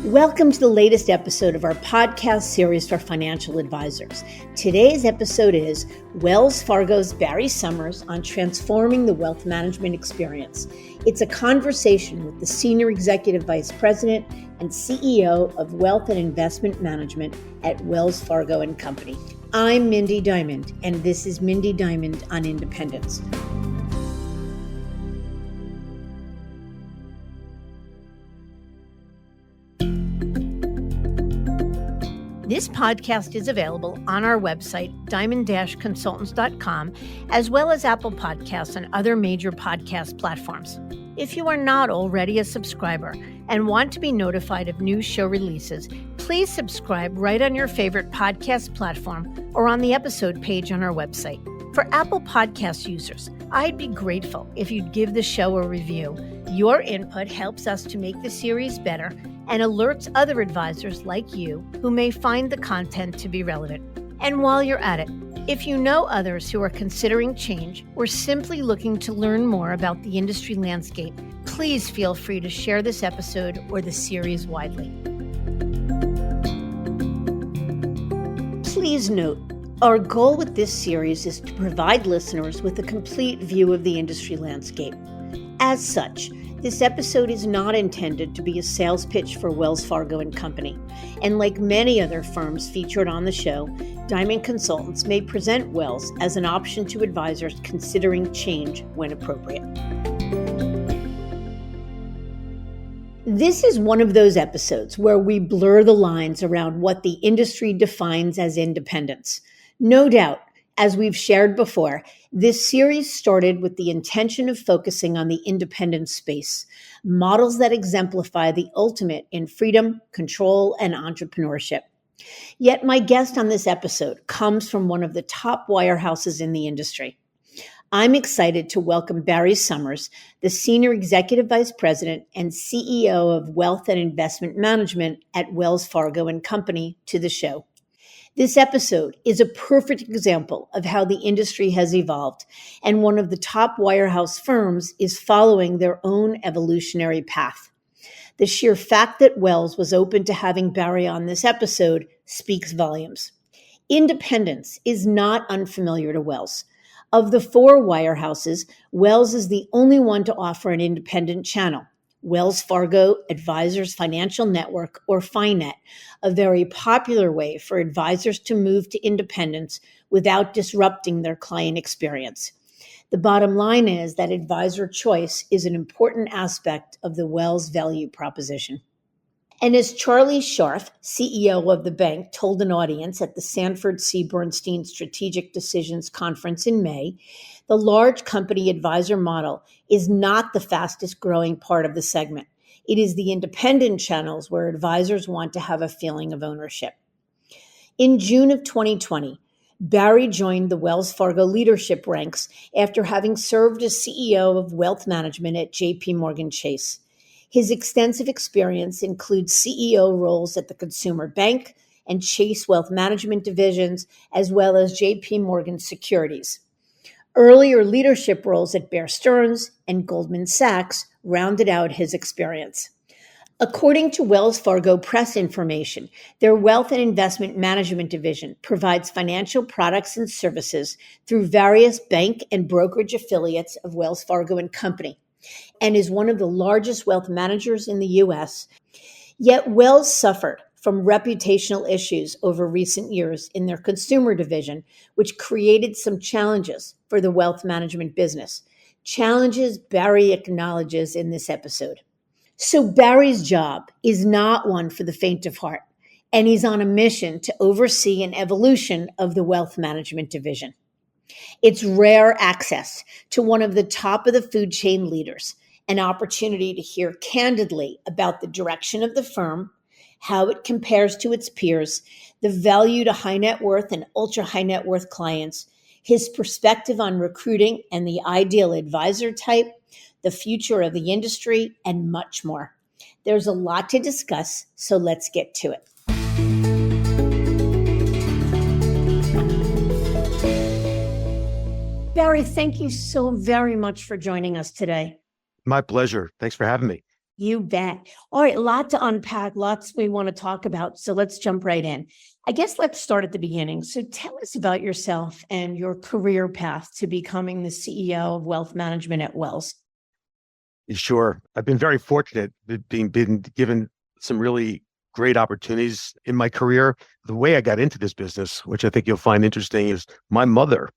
Welcome to the latest episode of our podcast series for financial advisors. Today's episode is Wells Fargo's Barry Sommers on transforming the wealth management experience. It's a conversation with the Senior Executive Vice President and CEO of Wealth and Investment Management at Wells Fargo and Company. I'm Mindy Diamond, and this is Mindy Diamond on Independence. This podcast is available on our website, diamond-consultants.com, as well as Apple Podcasts and other major podcast platforms. If you are not already a subscriber and want to be notified of new show releases, please subscribe right on your favorite podcast platform or on the episode page on our website. For Apple Podcast users, I'd be grateful if you'd give the show a review. Your input helps us to make the series better and alerts other advisors like you who may find the content to be relevant. And while you're at it, if you know others who are considering change or simply looking to learn more about the industry landscape, please feel free to share this episode or the series widely. Please note, our goal with this series is to provide listeners with a complete view of the industry landscape. As such, this episode is not intended to be a sales pitch for Wells Fargo and Company. And like many other firms featured on the show, Diamond Consultants may present Wells as an option to advisors considering change when appropriate. This is one of those episodes where we blur the lines around what the industry defines as independence. No doubt, as we've shared before, this series started with the intention of focusing on the independent space, models that exemplify the ultimate in freedom, control, and entrepreneurship. Yet my guest on this episode comes from one of the top wirehouses in the industry. I'm excited to welcome Barry Sommers, the Senior Executive Vice President and CEO of Wealth and Investment Management at Wells Fargo and Company, to the show. This episode is a perfect example of how the industry has evolved, and one of the top wirehouse firms is following their own evolutionary path. The sheer fact that Wells was open to having Barry on this episode speaks volumes. Independence is not unfamiliar to Wells. Of the four wirehouses, Wells is the only one to offer an independent channel. Wells Fargo Advisors Financial Network, or FiNet, a very popular way for advisors to move to independence without disrupting their client experience. The bottom line is that advisor choice is an important aspect of the Wells value proposition. And as Charlie Scharf, CEO of the bank, told an audience at the Sanford C. Bernstein Strategic Decisions Conference in May, the large company advisor model is not the fastest growing part of the segment. It is the independent channels where advisors want to have a feeling of ownership. In June of 2020, Barry joined the Wells Fargo leadership ranks after having served as CEO of wealth management at JP Morgan Chase. His extensive experience includes CEO roles at the Consumer Bank and Chase Wealth Management divisions, as well as JP Morgan Securities. Earlier leadership roles at Bear Stearns and Goldman Sachs rounded out his experience. According to Wells Fargo press information, their Wealth and Investment Management division provides financial products and services through various bank and brokerage affiliates of Wells Fargo and Company, and is one of the largest wealth managers in the U.S. Yet Wells suffered from reputational issues over recent years in their consumer division, which created some challenges for the wealth management business. Challenges Barry acknowledges in this episode. So Barry's job is not one for the faint of heart, and he's on a mission to oversee an evolution of the wealth management division. It's rare access to one of the top of the food chain leaders, an opportunity to hear candidly about the direction of the firm, how it compares to its peers, the value to high net worth and ultra high net worth clients, his perspective on recruiting and the ideal advisor type, the future of the industry, and much more. There's a lot to discuss, so let's get to it. Barry, thank you so very much for joining us today. My pleasure. Thanks for having me. You bet. All right, a lot to unpack, lots we want to talk about. So let's jump right in. I guess let's start at the beginning. So tell us about yourself and your career path to becoming the CEO of wealth management at Wells. Sure. I've been very fortunate being been given some really great opportunities in my career. The way I got into this business, which I think you'll find interesting, is my mother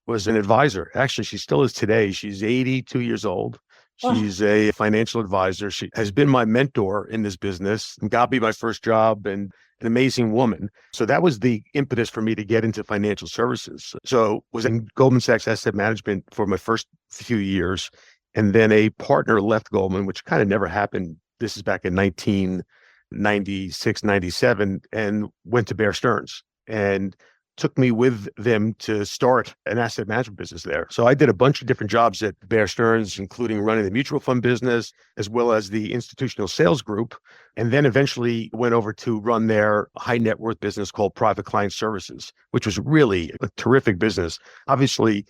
was an advisor. Actually, she still is today. She's 82 years old. Oh, She's a financial advisor. She has been my mentor in this business and got me my first job, and an amazing woman. So that was the impetus for me to get into financial services. So was in Goldman Sachs Asset Management for my first few years. And then a partner left Goldman, which kind of never happened. This is back in 1996, 97, and went to Bear Stearns and took me with them to start an asset management business there. So I did a bunch of different jobs at Bear Stearns, including running the mutual fund business, as well as the institutional sales group, and then eventually went over to run their high net worth business called Private Client Services, which was really a terrific business. Obviously,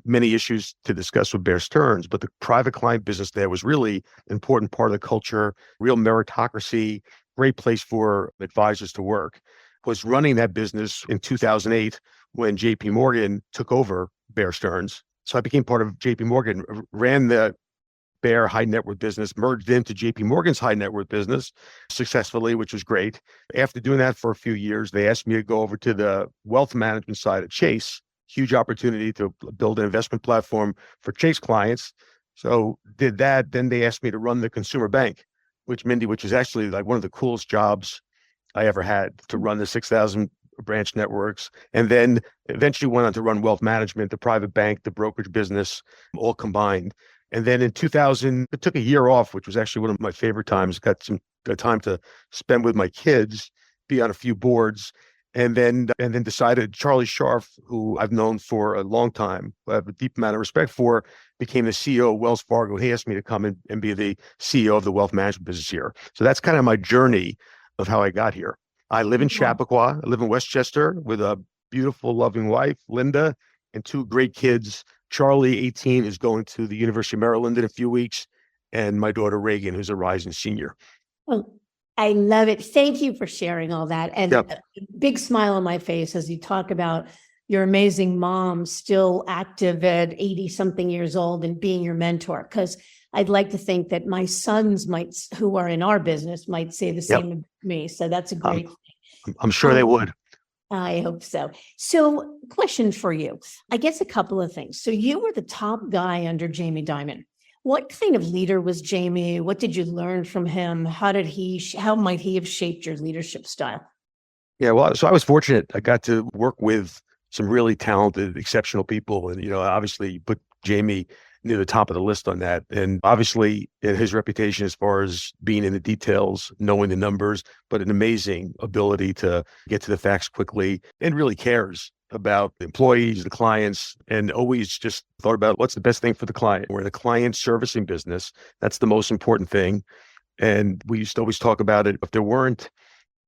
many issues to discuss with Bear Stearns, but the private client business there was really an important part of the culture, real meritocracy, great place for advisors to work. Was running that business in 2008 when JP Morgan took over Bear Stearns. So I became part of JP Morgan, ran the Bear high net worth business, merged into JP Morgan's high net worth business successfully, which was great. After doing that for a few years, they asked me to go over to the wealth management side at Chase. Huge opportunity to build an investment platform for Chase clients. So did that. Then they asked me to run the consumer bank, which is actually like one of the coolest jobs I ever had, to run the 6,000 branch networks. And then eventually went on to run wealth management, the private bank, the brokerage business, all combined. And then in 2000, it took a year off, which was actually one of my favorite times. Got time to spend with my kids, be on a few boards, and then decided Charlie Scharf, who I've known for a long time, I have a deep amount of respect for, became the CEO of Wells Fargo. He asked me to come and be the CEO of the wealth management business here. So that's kind of my journey of how I got here. I live in Chappaqua. I live in Westchester with a beautiful, loving wife, Linda, and two great kids. Charlie, 18, is going to the University of Maryland in a few weeks, and my daughter, Reagan, who's a rising senior. well, I love it. Thank you for sharing all that. And Yep. a big smile on my face as you talk about your amazing mom, still active at 80 something years old and being your mentor. Because I'd like to think that my sons who are in our business, might say the Yep. same to me. So that's a great thing. I'm sure they would. I hope so. So, question for you. I guess a couple of things. So, you were the top guy under Jamie Dimon. What kind of leader was Jamie? What did you learn from him? How might he have shaped your leadership style? Yeah, well, so I was fortunate. I got to work with some really talented, exceptional people. And, obviously you put Jamie near the top of the list on that. And obviously his reputation as far as being in the details, knowing the numbers, but an amazing ability to get to the facts quickly, and really cares about the employees, the clients, and always just thought about what's the best thing for the client. We're in a client servicing business. That's the most important thing. And we used to always talk about it. If there weren't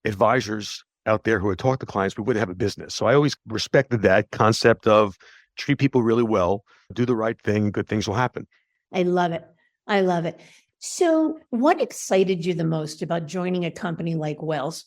advisors out there who would talk to clients, we wouldn't have a business. So I always respected that concept of treat people really well, do the right thing, good things will happen. I love it. I love it. So, what excited you the most about joining a company like Wells?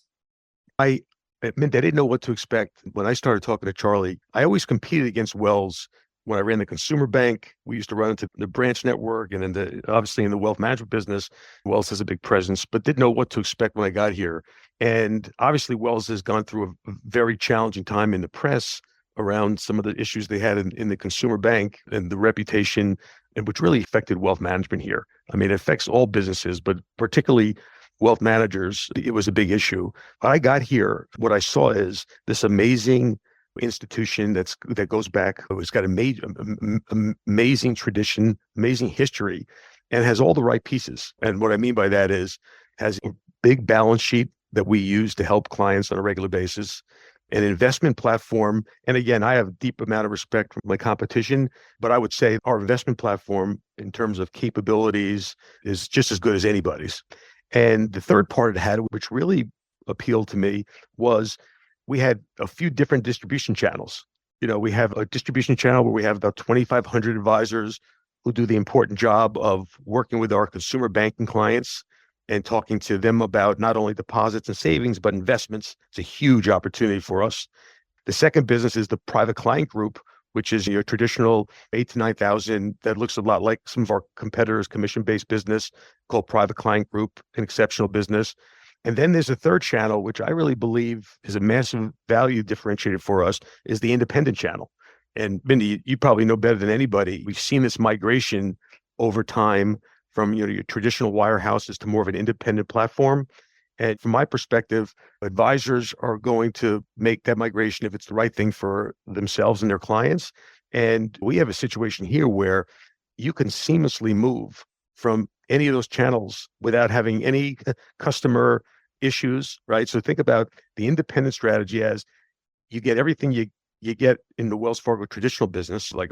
I admit I didn't know what to expect when I started talking to Charlie. I always competed against Wells when I ran the consumer bank. We used to run into the branch network, and obviously in the wealth management business, Wells has a big presence, but didn't know what to expect when I got here. And obviously Wells has gone through a very challenging time in the press around some of the issues they had in the consumer bank and the reputation, and which really affected wealth management here. I mean, it affects all businesses, but particularly wealth managers. It was a big issue. When I got here, what I saw is this amazing institution that goes back. It's got amazing tradition, amazing history, and has all the right pieces. And what I mean by that is has a big balance sheet that we use to help clients on a regular basis, an investment platform. And again, I have a deep amount of respect for my competition, but I would say our investment platform in terms of capabilities is just as good as anybody's. And the third part it had, which really appealed to me, was we had a few different distribution channels. We have a distribution channel where we have about 2,500 advisors who do the important job of working with our consumer banking clients and talking to them about not only deposits and savings, but investments. It's a huge opportunity for us. The second business is the private client group, which is your traditional 8 to 9,000 that looks a lot like some of our competitors' commission-based business called private client group, an exceptional business. And then there's a third channel, which I really believe is a massive value differentiator for us, is the independent channel. And Mindy, you probably know better than anybody. We've seen this migration over time from your traditional wirehouses to more of an independent platform. And from my perspective, advisors are going to make that migration if it's the right thing for themselves and their clients. And we have a situation here where you can seamlessly move from any of those channels without having any customer issues, right? So think about the independent strategy as you get everything you get in the Wells Fargo traditional business, like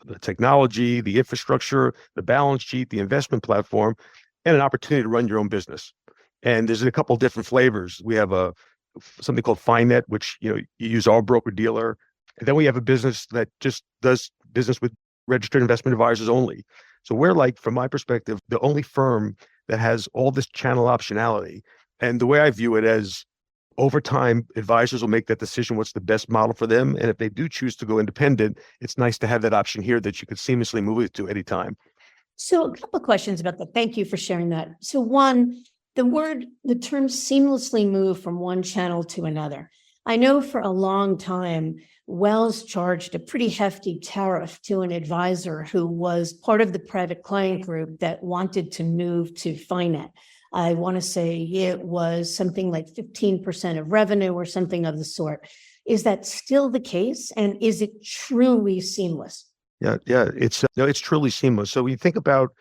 the technology, the infrastructure, the balance sheet, the investment platform, and an opportunity to run your own business. And there's a couple of different flavors. We have something called FiNet, which you use our broker dealer. And then we have a business that just does business with registered investment advisors only. So we're like, from my perspective, the only firm that has all this channel optionality. And the way I view it as over time, advisors will make that decision, what's the best model for them. And if they do choose to go independent, it's nice to have that option here that you could seamlessly move it to anytime. So a couple of questions about that. Thank you for sharing that. So one, the term seamlessly move from one channel to another. I know for a long time, Wells charged a pretty hefty tariff to an advisor who was part of the private client group that wanted to move to FiNet. I want to say it was something like 15% of revenue or something of the sort. Is that still the case? And is it truly seamless? Yeah, it's truly seamless. So when you think about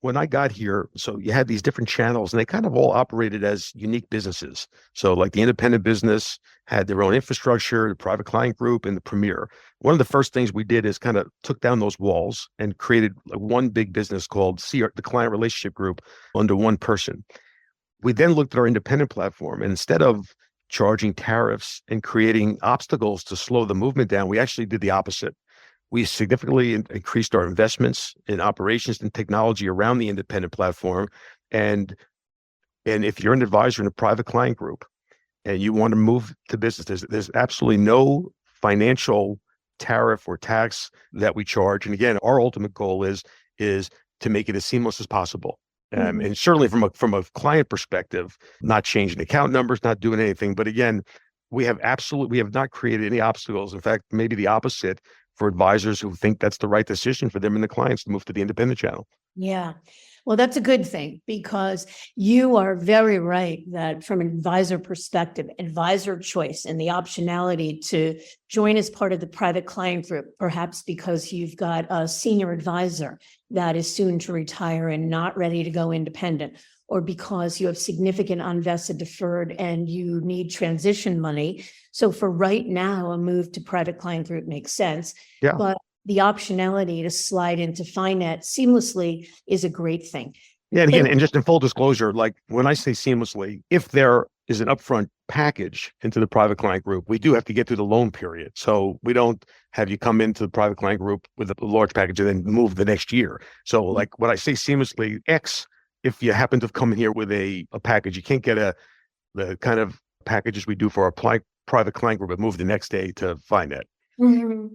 when I got here, so you had these different channels and they kind of all operated as unique businesses. So like the independent business had their own infrastructure, the private client group, and the premier. One of the first things we did is kind of took down those walls and created one big business called the Client Relationship Group under one person. We then looked at our independent platform, and instead of charging tariffs and creating obstacles to slow the movement down, we actually did the opposite. We significantly increased our investments in operations and technology around the independent platform. And if you're an advisor in a private client group and you want to move to business, there's absolutely no financial tariff or tax that we charge. And again, our ultimate goal is to make it as seamless as possible. And certainly from a client perspective, not changing account numbers, not doing anything. But again, we have not created any obstacles. In fact, maybe the opposite for advisors who think that's the right decision for them and the clients to move to the independent channel. Yeah. Well, that's a good thing because you are very right that from an advisor perspective, advisor choice and the optionality to join as part of the private client group, perhaps because you've got a senior advisor that is soon to retire and not ready to go independent, or because you have significant unvested deferred and you need transition money. So for right now, a move to private client group makes sense. Yeah. But the optionality to slide into FiNet seamlessly is a great thing. Yeah, and again, and just in full disclosure, like when I say seamlessly, if there is an upfront package into the private client group, we do have to get through the loan period. So we don't have you come into the private client group with a large package and then move the next year. So like when I say seamlessly, if you happen to come in here with a package, you can't get the kind of packages we do for our private client group and move the next day to FiNet. Mm-hmm.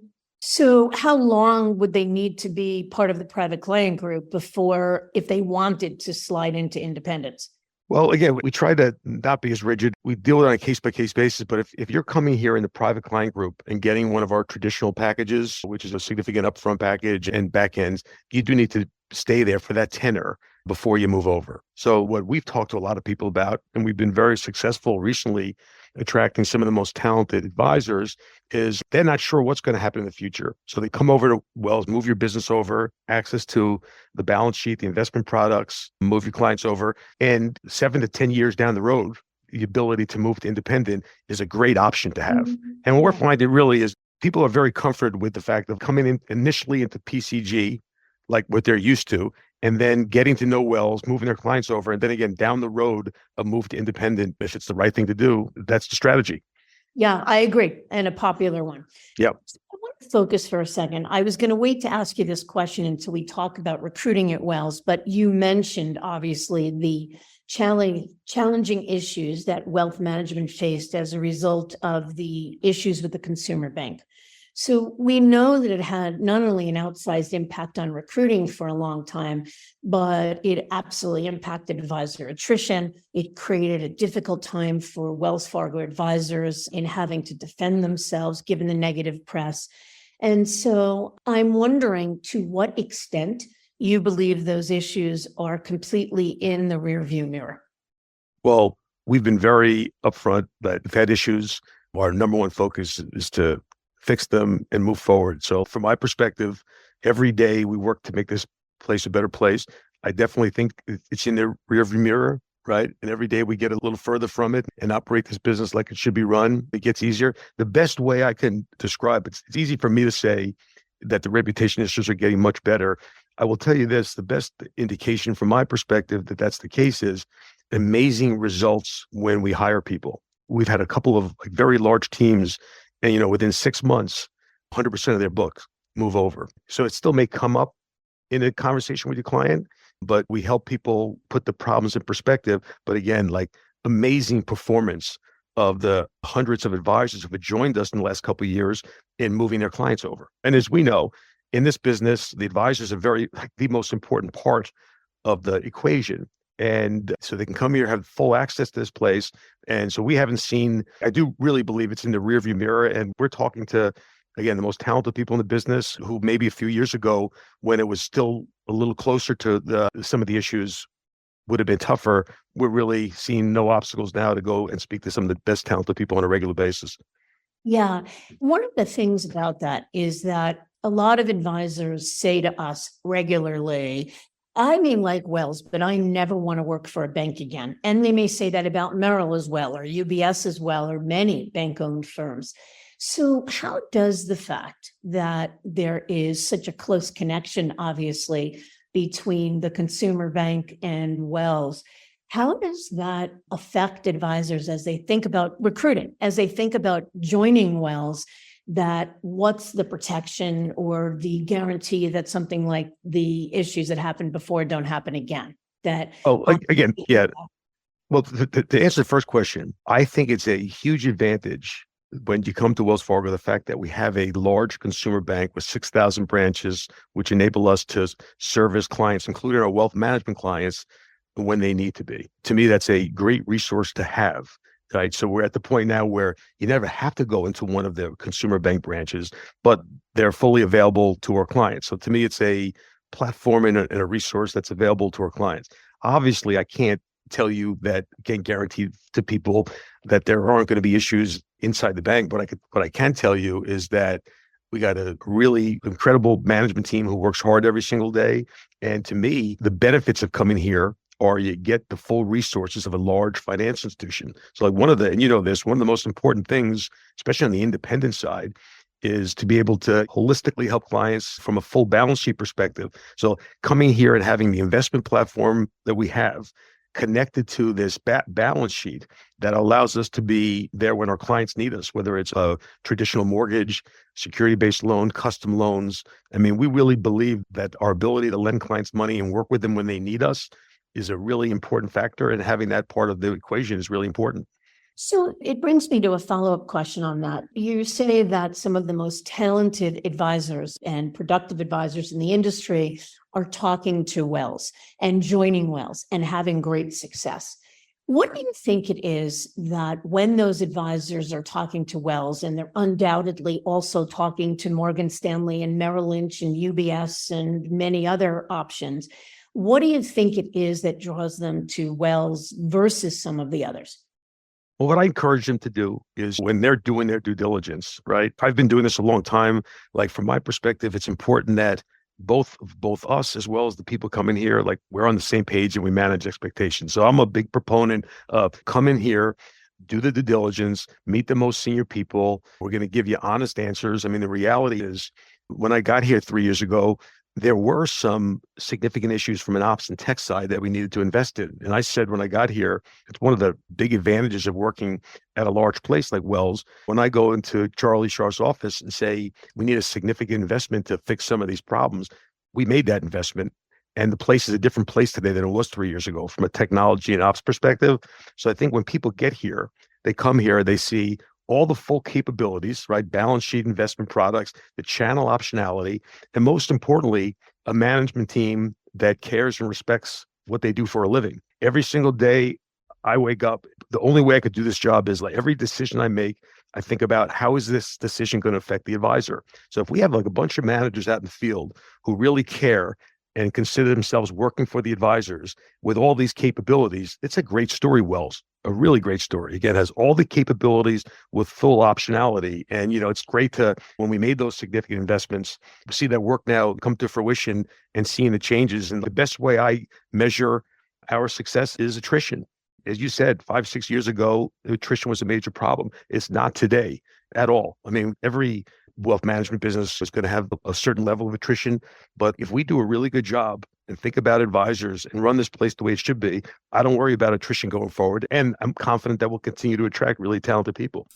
So how long would they need to be part of the private client group before, if they wanted to slide into independence? Well, again, we try to not be as rigid. We deal with it on a case-by-case basis. But if you're coming here in the private client group and getting one of our traditional packages, which is a significant upfront package and back ends, you do need to stay there for that tenor before you move over. So what we've talked to a lot of people about, and we've been very successful recently attracting some of the most talented advisors, is they're not sure what's going to happen in the future. So they come over to Wells, move your business over, access to the balance sheet, the investment products, move your clients over. And 7 to 10 years down the road, the ability to move to independent is a great option to have. And what we're finding really is people are very comforted with the fact of coming in initially into PCG, like what they're used to, and then getting to know Wells, moving their clients over, and then again, down the road, a move to independent, if it's the right thing to do, that's the strategy. Yeah, I agree. And a popular one. Yeah. I want focus for a second. I was going to wait to ask you this question until we talk about recruiting at Wells, but you mentioned obviously the challenging issues that wealth management faced as a result of the issues with the consumer bank. So we know that it had not only an outsized impact on recruiting for a long time, but it absolutely impacted advisor attrition. It created a difficult time for Wells Fargo advisors in having to defend themselves given the negative press. And so I'm wondering to what extent you believe those issues are completely in the rearview mirror. Well, we've been very upfront that we've had issues. Our number one focus is to fix them and move forward. So from my perspective, every day we work to make this place a better place. I definitely think it's in the rearview mirror, right? And every day we get a little further from it and operate this business like it should be run. It gets easier. The best way I can describe it, it's easy for me to say that the reputation issues are getting much better. I will tell you this, the best indication from my perspective that that's the case is amazing results when we hire people. We've had a couple of very large teams, and within 6 months, 100% of their books move over. So it still may come up in a conversation with your client, but we help people put the problems in perspective. But again, amazing performance of the hundreds of advisors who have joined us in the last couple of years in moving their clients over. And as we know, in this business, the advisors are the most important part of the equation. And so they can come here, have full access to this place. And so we haven't seen, I do really believe it's in the rearview mirror. And we're talking to, again, the most talented people in the business who maybe a few years ago, when it was still a little closer to some of the issues would have been tougher. We're really seeing no obstacles now to go and speak to some of the best talented people on a regular basis. Yeah. One of the things about that is that a lot of advisors say to us regularly, I may like Wells, but I never want to work for a bank again. And they may say that about Merrill as well, or UBS as well, or many bank-owned firms. So how does the fact that there is such a close connection, obviously, between the consumer bank and Wells, how does that affect advisors as they think about recruiting, as they think about joining Wells? That what's the protection or the guarantee that something like the issues that happened before don't happen again? Again, yeah. Well, to answer the first question, I think it's a huge advantage when you come to Wells Fargo, the fact that we have a large consumer bank with 6,000 branches, which enable us to service clients, including our wealth management clients, when they need to be. To me, that's a great resource to have. Right. So we're at the point now where you never have to go into one of the consumer bank branches, but they're fully available to our clients. So to me, it's a platform and a resource that's available to our clients. Obviously, I can't tell you that, can't guarantee to people that there aren't going to be issues inside the bank. But what I can tell you is that we got a really incredible management team who works hard every single day. And to me, the benefits of coming here or you get the full resources of a large financial institution. So one of the most important things, especially on the independent side, is to be able to holistically help clients from a full balance sheet perspective. So coming here and having the investment platform that we have connected to this balance sheet that allows us to be there when our clients need us, whether it's a traditional mortgage, security-based loan, custom loans. I mean, we really believe that our ability to lend clients money and work with them when they need us is a really important factor, and having that part of the equation is really important. So it brings me to a follow-up question on that. You say that some of the most talented advisors and productive advisors in the industry are talking to Wells and joining Wells and having great success. What do you think it is that when those advisors are talking to Wells, and they're undoubtedly also talking to Morgan Stanley and Merrill Lynch and UBS and many other options, what do you think it is that draws them to Wells versus some of the others? Well, what I encourage them to do is when they're doing their due diligence, right? I've been doing this a long time. From my perspective, it's important that both us as well as the people coming here, we're on the same page and we manage expectations. So I'm a big proponent of come in here, do the due diligence, meet the most senior people. We're going to give you honest answers. I mean, the reality is when I got here 3 years ago, there were some significant issues from an ops and tech side that we needed to invest in. And I said when I got here, it's one of the big advantages of working at a large place like Wells. When I go into Charlie Shar's office and say, we need a significant investment to fix some of these problems, we made that investment. And the place is a different place today than it was 3 years ago from a technology and ops perspective. So I think when people get here, they come here, they see all the full capabilities, right? Balance sheet investment products, the channel optionality, and most importantly, a management team that cares and respects what they do for a living. Every single day I wake up, the only way I could do this job is like every decision I make, I think about how is this decision going to affect the advisor? So if we have like a bunch of managers out in the field who really care and consider themselves working for the advisors with all these capabilities, it's a great story, Wells. A really great story. Again, has all the capabilities with full optionality. And, it's great to, when we made those significant investments, see that work now come to fruition and seeing the changes. And the best way I measure our success is attrition. As you said, 5-6 years ago, attrition was a major problem. It's not today at all. I mean, every wealth management business is going to have a certain level of attrition. But if we do a really good job and think about advisors and run this place the way it should be, I don't worry about attrition going forward. And I'm confident that we'll continue to attract really talented people.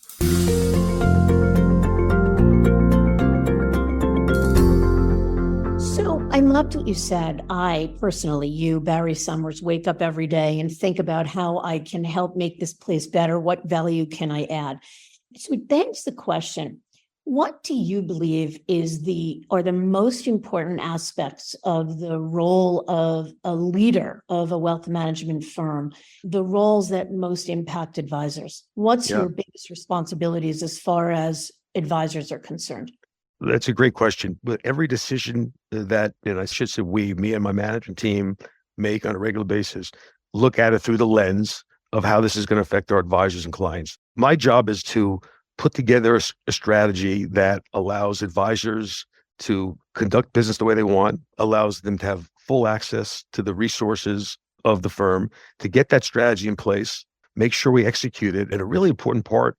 So I loved what you said. I personally, you, Barry Sommers, wake up every day and think about how I can help make this place better. What value can I add? So it begs the question, what do you believe are the most important aspects of the role of a leader of a wealth management firm, the roles that most impact advisors? What's your biggest responsibilities as far as advisors are concerned? That's a great question. But every decision that, I should say me and my management team make on a regular basis, look at it through the lens of how this is going to affect our advisors and clients. My job is to put together a strategy that allows advisors to conduct business the way they want, allows them to have full access to the resources of the firm, to get that strategy in place, make sure we execute it. And a really important part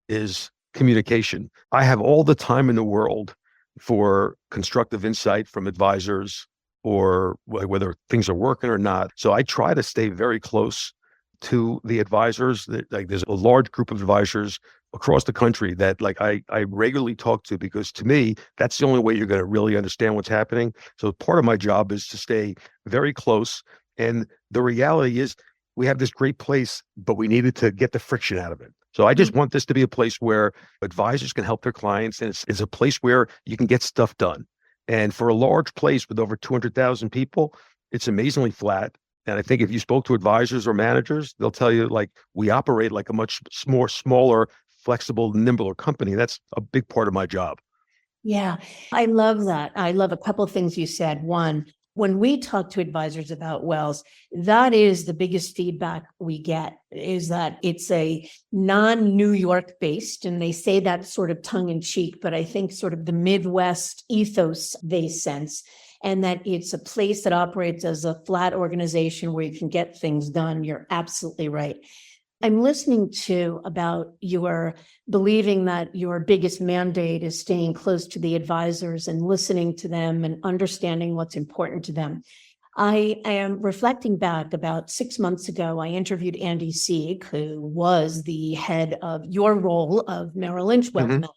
is communication. I have all the time in the world for constructive insight from advisors or whether things are working or not. So I try to stay very close to the advisors. There's a large group of advisors across the country that I regularly talk to, because to me, that's the only way you're going to really understand what's happening. So part of my job is to stay very close. And the reality is we have this great place, but we needed to get the friction out of it. So I just want this to be a place where advisors can help their clients. And it's a place where you can get stuff done. And for a large place with over 200,000 people, it's amazingly flat. And I think if you spoke to advisors or managers, they'll tell you we operate like a much more smaller, flexible, nimbler company. That's a big part of my job. Yeah, I love that. I love a couple of things you said. One, when we talk to advisors about Wells, that is the biggest feedback we get, is that it's a non-New York based, and they say that sort of tongue in cheek, but I think sort of the Midwest ethos they sense, and that it's a place that operates as a flat organization where you can get things done. You're absolutely right. I'm listening to about your believing that your biggest mandate is staying close to the advisors and listening to them and understanding what's important to them. I am reflecting back about 6 months ago, I interviewed Andy Sieg, who was the head of your role of Merrill Lynch Wealth Management.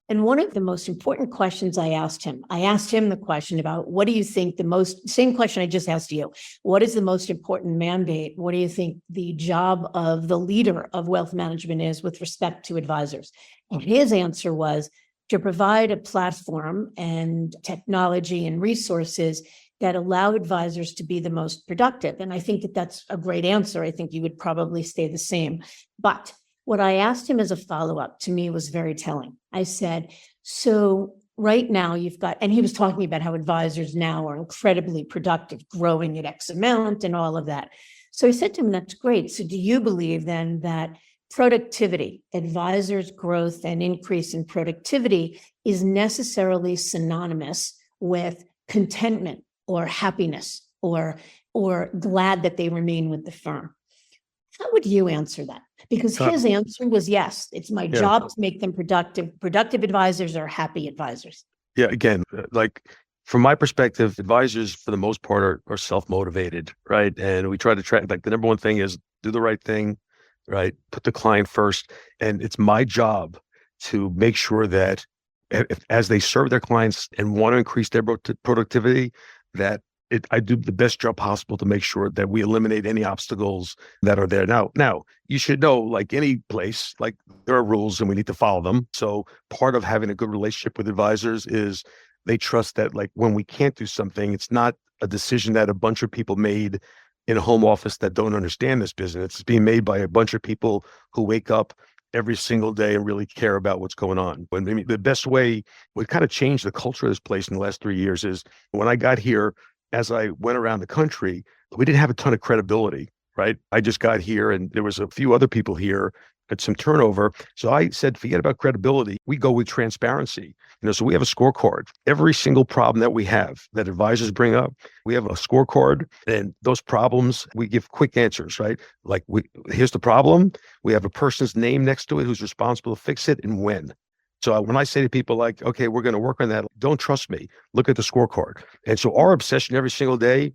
And one of the most important questions I asked him the question about, what do you think same question I just asked you, what is the most important mandate? What do you think the job of the leader of wealth management is with respect to advisors? And his answer was to provide a platform and technology and resources that allow advisors to be the most productive. And I think that that's a great answer. I think you would probably say the same. But what I asked him as a follow-up to me was very telling. I said, so right now you've got, and he was talking about how advisors now are incredibly productive, growing at X amount and all of that. So I said to him, that's great. So do you believe then that productivity, advisors' growth and increase in productivity is necessarily synonymous with contentment or happiness or glad that they remain with the firm? How would you answer that? Because his answer was, yes, it's my job to make them productive. Productive advisors are happy advisors. Yeah, again, From my perspective, advisors for the most part are self-motivated, right? And we try to track, like the number one thing is do the right thing, right? Put the client first. And it's my job to make sure that as they serve their clients and want to increase their productivity, that I do the best job possible to make sure that we eliminate any obstacles that are there. Now you should know, like any place, like there are rules and we need to follow them. So part of having a good relationship with advisors is they trust that, like, when we can't do something, it's not a decision that a bunch of people made in a home office that don't understand this business. It's being made by a bunch of people who wake up every single day and really care about what's going on. When I mean, the best way we kind of changed the culture of this place in the last 3 years is when I got here, as I went around the country, we didn't have a ton of credibility, right? I just got here and there was a few other people here, had some turnover. So I said, forget about credibility. We go with transparency. So we have a scorecard. Every single problem that we have that advisors bring up, we have a scorecard, and those problems, we give quick answers, right? Like, here's the problem. We have a person's name next to it who's responsible to fix it and when. So when I say to people like, okay, we're going to work on that, don't trust me, look at the scorecard. And so our obsession every single day,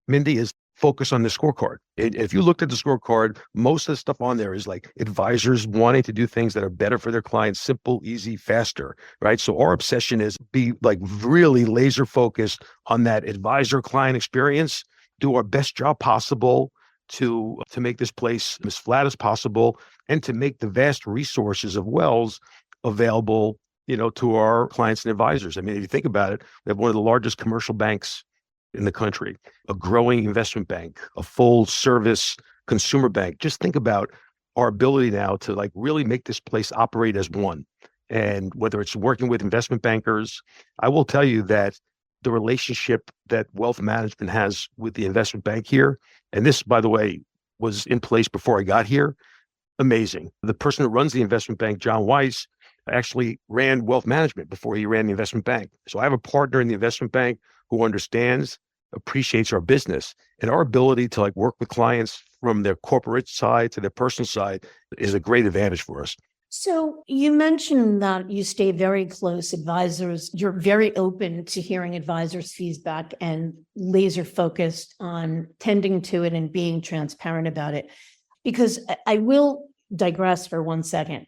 Mindy, is focus on the scorecard. If you looked at the scorecard, most of the stuff on there is like advisors wanting to do things that are better for their clients, simple, easy, faster, right? So our obsession is be like really laser focused on that advisor client experience, do our best job possible to make this place as flat as possible, and to make the vast resources of Wells available, to our clients and advisors. I mean, if you think about it, we have one of the largest commercial banks in the country, a growing investment bank, a full service consumer bank. Just think about our ability now to like really make this place operate as one. And whether it's working with investment bankers, I will tell you that the relationship that wealth management has with the investment bank here, and this, by the way, was in place before I got here, amazing. The person who runs the investment bank, John Weiss, actually ran wealth management before he ran the investment bank. So I have a partner in the investment bank who understands, appreciates our business, and our ability to like work with clients from their corporate side to their personal side is a great advantage for us. So you mentioned that you stay very close advisors. You're very open to hearing advisors' feedback and laser focused on tending to it and being transparent about it. Because I will digress for 1 second.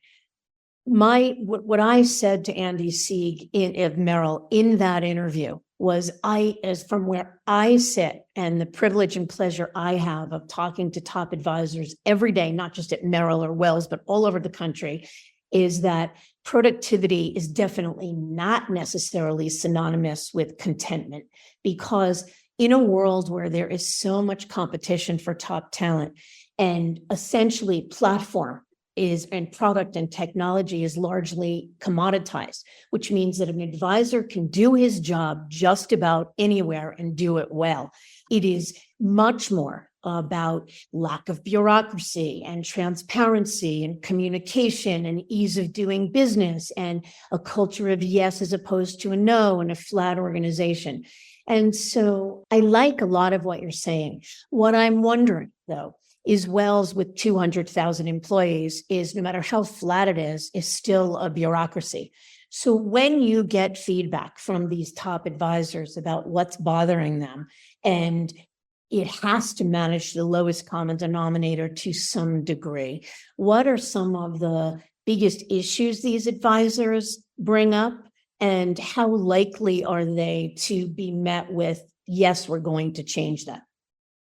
What I said to Andy Sieg of Merrill in that interview was, as from where I sit and the privilege and pleasure I have of talking to top advisors every day, not just at Merrill or Wells, but all over the country, is that productivity is definitely not necessarily synonymous with contentment, because in a world where there is so much competition for top talent, and essentially platform and product and technology is largely commoditized, which means that an advisor can do his job just about anywhere and do it well. It is much more about lack of bureaucracy and transparency and communication and ease of doing business and a culture of yes as opposed to a no and a flat organization. And so I like a lot of what you're saying. What I'm wondering, though, is Wells with 200,000 employees is, no matter how flat it is still a bureaucracy. So when you get feedback from these top advisors about what's bothering them, and it has to manage the lowest common denominator to some degree, what are some of the biggest issues these advisors bring up, and how likely are they to be met with, yes, we're going to change that?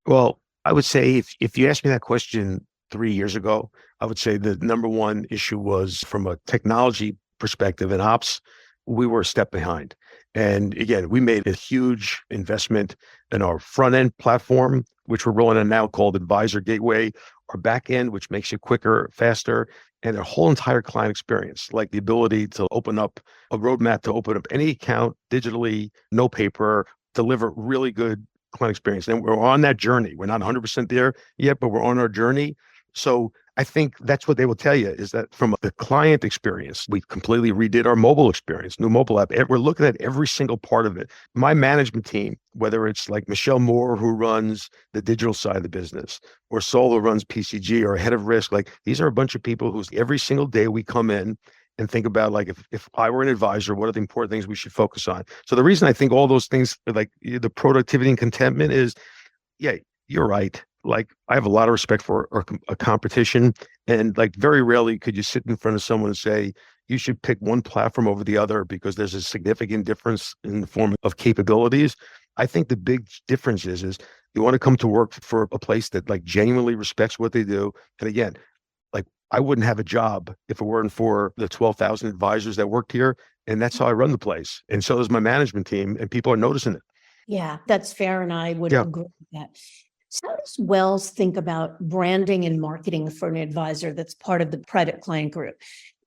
Well, I would say if you asked me that question 3 years ago, I would say the number one issue was from a technology perspective and ops, we were a step behind. And again, we made a huge investment in our front end platform, which we're rolling on now, called Advisor Gateway, our back end, which makes it quicker, faster, and their whole entire client experience, like the ability to open up a roadmap to open up any account digitally, no paper, deliver really good client experience. And we're on that journey. We're not 100% there yet, but we're on our journey. So I think that's what they will tell you, is that from the client experience, we completely redid our mobile experience, new mobile app. We're looking at every single part of it. My management team, whether it's like Michelle Moore, who runs the digital side of the business, or Sol, who runs PCG, or head of risk, like these are a bunch of people who's every single day we come in and think about like if I were an advisor, what are the important things we should focus on? So the reason I think all those things like the productivity and contentment is, yeah, you're right. Like I have a lot of respect for a competition, and like very rarely could you sit in front of someone and say you should pick one platform over the other because there's a significant difference in the form of capabilities. I think the big difference is you want to come to work for a place that like genuinely respects what they do. And again, like I wouldn't have a job if it weren't for the 12,000 advisors that worked here. And that's how I run the place. And so does my management team, and people are noticing it. Yeah, that's fair. And I would Yeah. agree with that. So how does Wells think about branding and marketing for an advisor that's part of the private client group?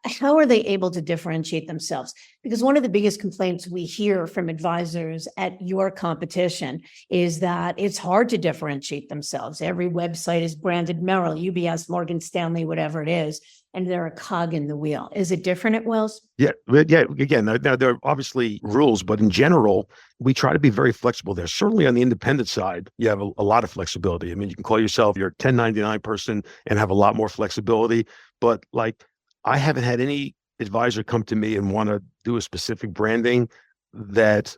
How are they able to differentiate themselves? Because one of the biggest complaints we hear from advisors at your competition is that it's hard to differentiate themselves. Every website is branded Merrill, UBS, Morgan Stanley, whatever it is, and they're a cog in the wheel. Is it different at Wells? Yeah. But yeah. Again, now there are obviously rules, but in general, we try to be very flexible there. Certainly on the independent side, you have a lot of flexibility. I mean, you can call yourself your 1099 person and have a lot more flexibility. But like, I haven't had any advisor come to me and want to do a specific branding that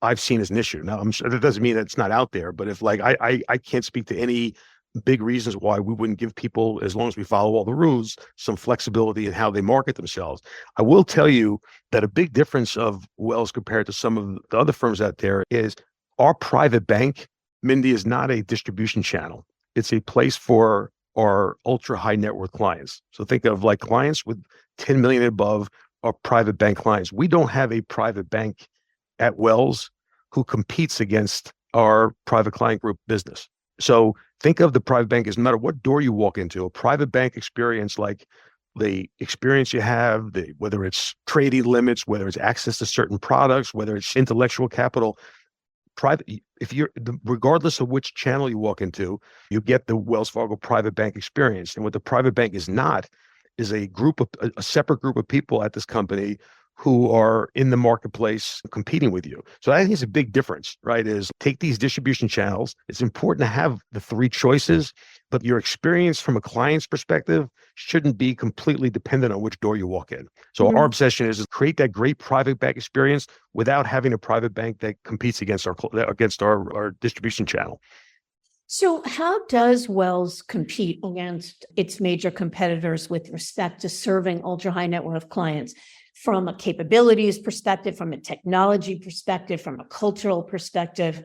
I've seen as an issue. Now, I'm sure that doesn't mean that it's not out there, but if like I can't speak to any big reasons why we wouldn't give people, as long as we follow all the rules, some flexibility in how they market themselves. I will tell you that a big difference of Wells compared to some of the other firms out there is our private bank, Mindy, is not a distribution channel. It's a place for our ultra high net worth clients. So think of like clients with 10 million and above are private bank clients. We don't have a private bank at Wells who competes against our private client group business. So think of the private bank as no matter what door you walk into, a private bank experience, like the experience you have, whether it's trading limits, whether it's access to certain products, whether it's intellectual capital, private, if you're regardless of which channel you walk into, you get the Wells Fargo private bank experience. And what the private bank is not is a separate group of people at this company who are in the marketplace competing with you. So I think it's a big difference, right? Is take these distribution channels. It's important to have the three choices, but your experience from a client's perspective shouldn't be completely dependent on which door you walk in. So our obsession is to create that great private bank experience without having a private bank that competes against our distribution channel. So how does Wells compete against its major competitors with respect to serving ultra high net worth clients from a capabilities perspective, from a technology perspective, from a cultural perspective?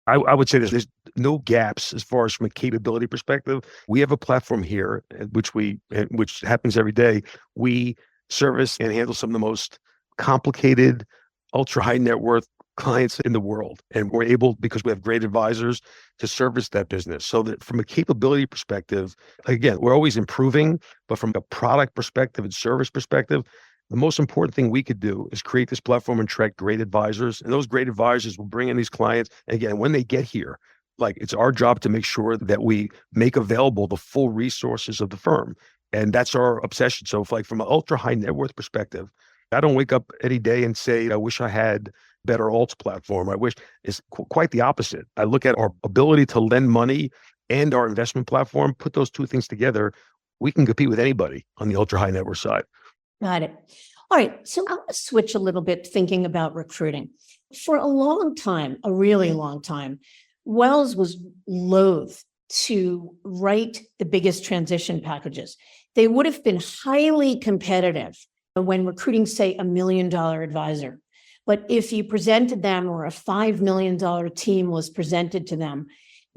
I would say there's no gaps as far as from a capability perspective. We have a platform here, which happens every day. We service and handle some of the most complicated, ultra high net worth clients in the world. And we're able, because we have great advisors, to service that business. So that from a capability perspective, again, we're always improving, but from a product perspective and service perspective, the most important thing we could do is create this platform and attract great advisors. And those great advisors will bring in these clients. And again, when they get here, like it's our job to make sure that we make available the full resources of the firm. And that's our obsession. So if like from an ultra high net worth perspective, I don't wake up any day and say, I wish I had better alts platform. I wish it's quite the opposite. I look at our ability to lend money and our investment platform, put those two things together. We can compete with anybody on the ultra high net worth side. Got it. All right. So I want to switch a little bit thinking about recruiting. For a long time, a really long time, Wells was loath to write the biggest transition packages. They would have been highly competitive when recruiting, say, $1 million advisor. But if you presented them or a $5 million team was presented to them,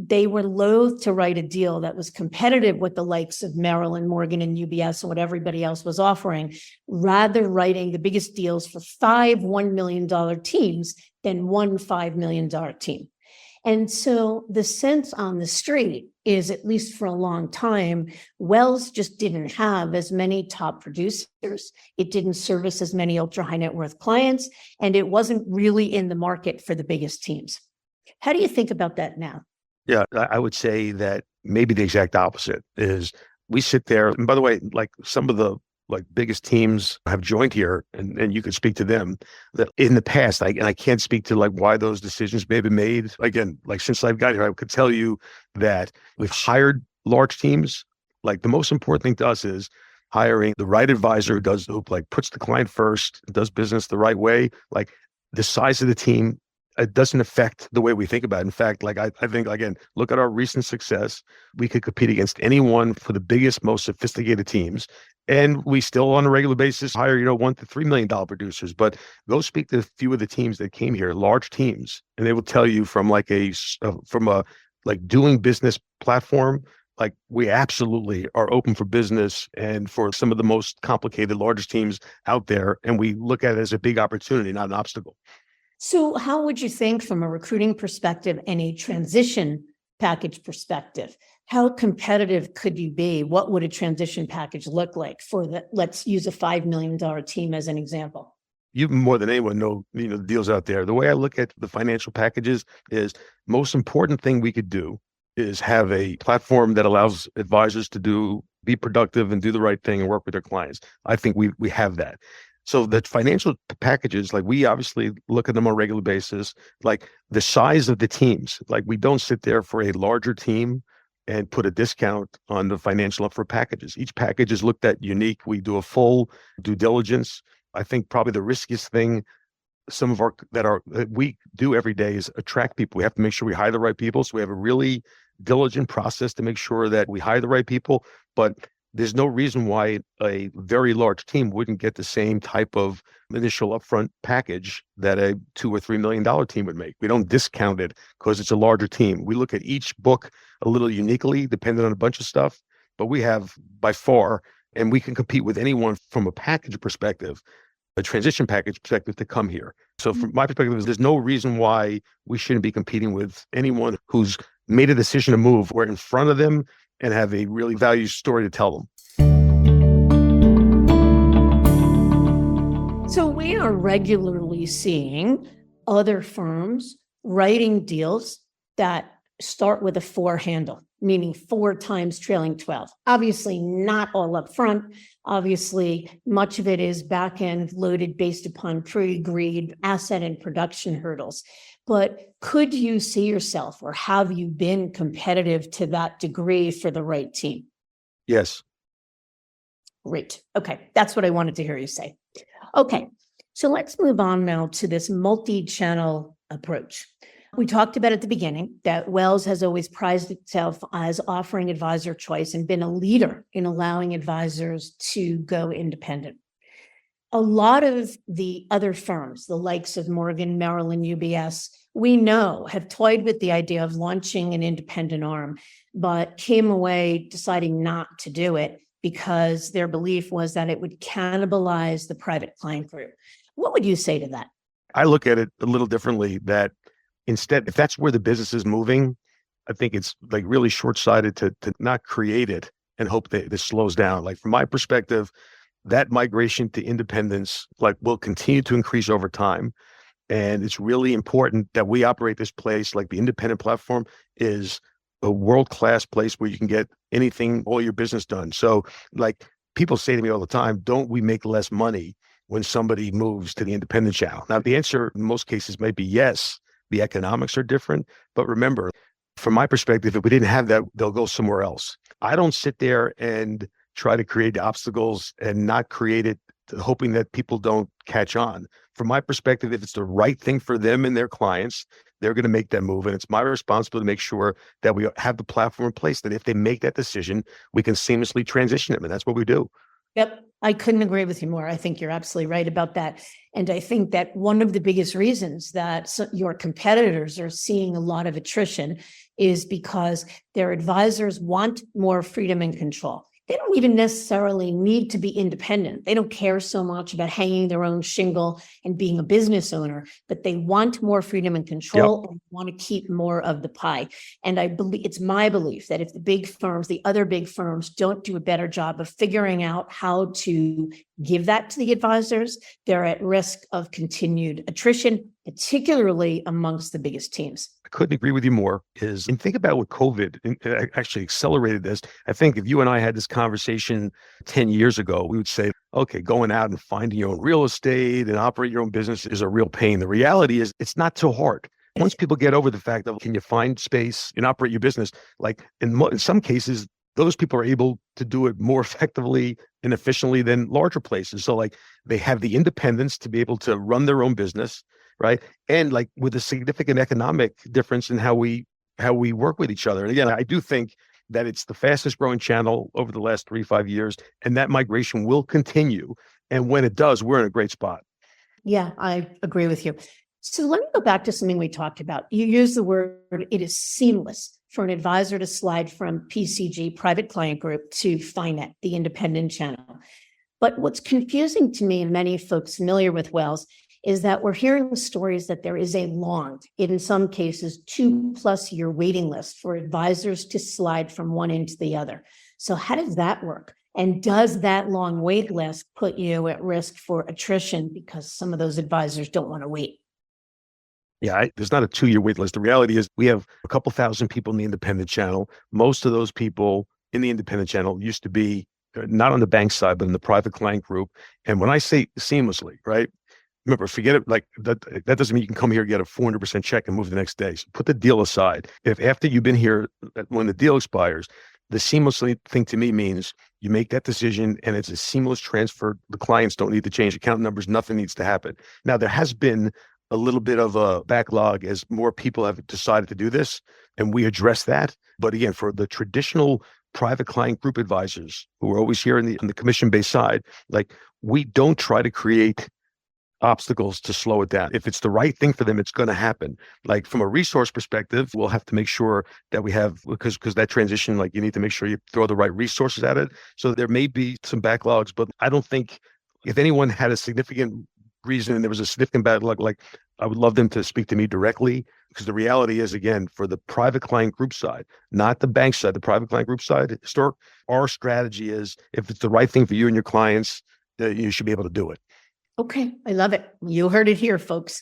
they were loath to write a deal that was competitive with the likes of Merrill and Morgan and UBS and what everybody else was offering, rather writing the biggest deals for five $1 million teams than one $5 million team. And so the sense on the street is, at least for a long time, Wells just didn't have as many top producers. It didn't service as many ultra high net worth clients, and it wasn't really in the market for the biggest teams. How do you think about that now? Yeah, I would say that maybe the exact opposite is we sit there. And by the way, like some of the like biggest teams have joined here, and you can speak to them that in the past, and I can't speak to like why those decisions may have been made. Again, like since I've got here, I could tell you that we've hired large teams. Like the most important thing to us is hiring the right advisor who like puts the client first, does business the right way. Like the size of the team, it doesn't affect the way we think about it. In fact, like I think, again, look at our recent success. We could compete against anyone for the biggest, most sophisticated teams. And we still on a regular basis hire, $1 to $3 million producers. But go speak to a few of the teams that came here, large teams, and they will tell you from like from a like doing business platform, like we absolutely are open for business and for some of the most complicated, largest teams out there. And we look at it as a big opportunity, not an obstacle. So how would you think from a recruiting perspective and a transition package perspective, how competitive could you be? What would a transition package look like for let's use a $5 million team as an example? You more than anyone know, the deals out there. The way I look at the financial packages is most important thing we could do is have a platform that allows advisors to be productive and do the right thing and work with their clients. I think we have that. So the financial packages, like we obviously look at them on a regular basis, like the size of the teams, like we don't sit there for a larger team and put a discount on the financial upfront packages. Each package is looked at unique. We do a full due diligence. I think probably the riskiest thing that we do every day is attract people. We have to make sure we hire the right people. So we have a really diligent process to make sure that we hire the right people. But there's no reason why a very large team wouldn't get the same type of initial upfront package that a $2 or $3 million team would make. We don't discount it because it's a larger team. We look at each book a little uniquely, depending on a bunch of stuff, but we have by far, and we can compete with anyone from a package perspective, a transition package perspective to come here. So from my perspective, there's no reason why we shouldn't be competing with anyone who's made a decision to move. We're in front of them and have a really value story to tell them. So we are regularly seeing other firms writing deals that start with a 4 handle, meaning 4 times trailing 12. Obviously not all up front. Obviously, much of it is back end loaded based upon pre-agreed asset and production hurdles. But could you see yourself, or have you been competitive to that degree for the right team? Yes. Great. Okay. That's what I wanted to hear you say. Okay. So let's move on now to this multi-channel approach. We talked about at the beginning that Wells has always prized itself as offering advisor choice and been a leader in allowing advisors to go independent. A lot of the other firms, the likes of Morgan, Merrill, and UBS, we know have toyed with the idea of launching an independent arm, but came away deciding not to do it because their belief was that it would cannibalize the private client group. What would you say to that? I look at it a little differently, that instead, if that's where the business is moving, I think it's like really short-sighted to not create it and hope that this slows down. Like from my perspective, that migration to independence like will continue to increase over time. And it's really important that we operate this place like the independent platform is a world-class place where you can get anything, all your business done. So like people say to me all the time, don't we make less money when somebody moves to the independent channel? Now, the answer in most cases might be yes. The economics are different. But remember, from my perspective, if we didn't have that, they'll go somewhere else. I don't sit there and try to create obstacles and not create it hoping that people don't catch on. From my perspective, if it's the right thing for them and their clients, they're going to make that move. And it's my responsibility to make sure that we have the platform in place that if they make that decision, we can seamlessly transition them. And that's what we do. Yep. I couldn't agree with you more. I think you're absolutely right about that. And I think that one of the biggest reasons that your competitors are seeing a lot of attrition is because their advisors want more freedom and control. They don't even necessarily need to be independent. They don't care so much about hanging their own shingle and being a business owner, but they want more freedom and control and want to keep more of the pie. And I believe it's my belief that if the big firms, the other big firms, don't do a better job of figuring out how to give that to the advisors, they're at risk of continued attrition, particularly amongst the biggest teams. I couldn't agree with you more. And think about what COVID actually accelerated this. I think if you and I had this conversation 10 years ago, we would say, okay, going out and finding your own real estate and operate your own business is a real pain. The reality is it's not so hard. Once people get over the fact of, can you find space and operate your business? Like in some cases, those people are able to do it more effectively and efficiently than larger places. So like they have the independence to be able to run their own business, right? And like with a significant economic difference in how we work with each other. And again, I do think that it's the fastest growing channel over the last 3 to 5 years, and that migration will continue. And when it does, we're in a great spot. Yeah, I agree with you. So let me go back to something we talked about. You use the word, it is seamless for an advisor to slide from PCG, private client group, to FINET, the independent channel. But what's confusing to me and many folks familiar with Wells is that we're hearing stories that there is a long, in some cases, 2+ year waiting list for advisors to slide from one into the other. So how does that work? And does that long wait list put you at risk for attrition because some of those advisors don't want to wait? Yeah, there's not a 2 year wait list. The reality is we have a couple thousand people in the independent channel. Most of those people in the independent channel used to be not on the bank side, but in the private client group. And when I say seamlessly, right? Remember, forget it. Like that doesn't mean you can come here, get a 400% check and move the next day. So put the deal aside. If after you've been here, when the deal expires, the seamlessly thing to me means you make that decision and it's a seamless transfer. The clients don't need to change account numbers. Nothing needs to happen. Now, there has been a little bit of a backlog as more people have decided to do this, and we address that. But again, for the traditional private client group advisors who are always here on the commission-based side, like we don't try to create obstacles to slow it down. If it's the right thing for them, it's going to happen. Like from a resource perspective, we'll have to make sure that we have, because that transition, like you need to make sure you throw the right resources at it. So there may be some backlogs, but I don't think if anyone had a significant reason and there was a significant backlog, like I would love them to speak to me directly, because the reality is, again, for the private client group side, not the bank side, the private client group side, our strategy is if it's the right thing for you and your clients, that you should be able to do it. Okay, I love it. You heard it here, folks.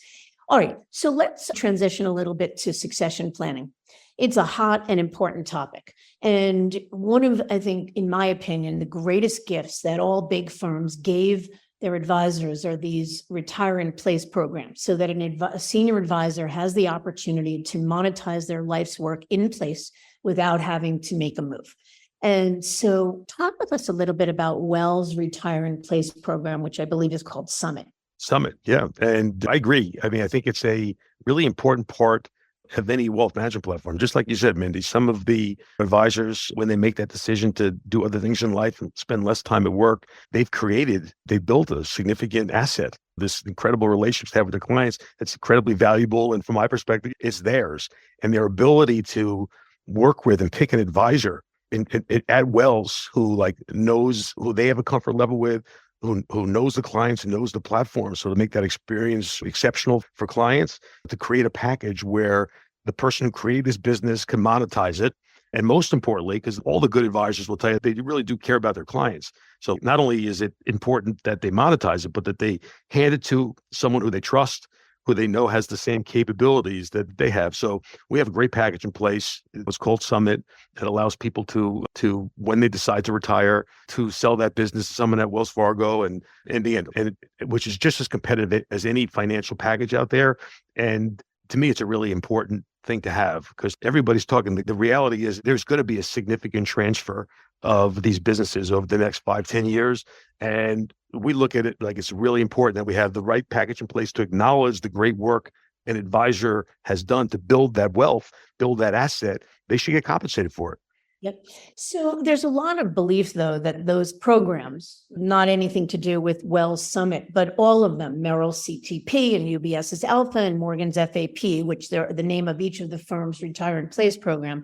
All right, so let's transition a little bit to succession planning. It's a hot and important topic. And one of, I think, in my opinion, the greatest gifts that all big firms gave their advisors are these retire in place programs, so that a senior advisor has the opportunity to monetize their life's work in place without having to make a move. And so talk with us a little bit about Wells' Retire in Place program, which I believe is called Summit. Summit, yeah. And I agree. I mean, I think it's a really important part of any wealth management platform. Just like you said, Mindy, some of the advisors, when they make that decision to do other things in life and spend less time at work, they built a significant asset, this incredible relationships they have with their clients. That's incredibly valuable. And from my perspective, it's theirs. And their ability to work with and pick an advisor at Wells who they have a comfort level with, who knows the clients and knows the platform. So to make that experience exceptional for clients, to create a package where the person who created this business can monetize it. And most importantly, because all the good advisors will tell you they really do care about their clients. So not only is it important that they monetize it, but that they hand it to someone who they trust, who they know has the same capabilities that they have. So we have a great package in place. It's called Summit. It allows people to when they decide to retire, to sell that business to someone at Wells Fargo and which is just as competitive as any financial package out there. And to me, it's a really important thing to have, because everybody's talking. The reality is there's going to be a significant transfer of these businesses over the next 5-10 years. And we look at it like it's really important that we have the right package in place to acknowledge the great work an advisor has done to build that wealth, build that asset. They should get compensated for it. Yep. So there's a lot of belief, though, that those programs, not anything to do with Wells Summit, but all of them, Merrill's CTP and UBS's Alpha and Morgan's FAP, which they're the name of each of the firm's Retire in Place program,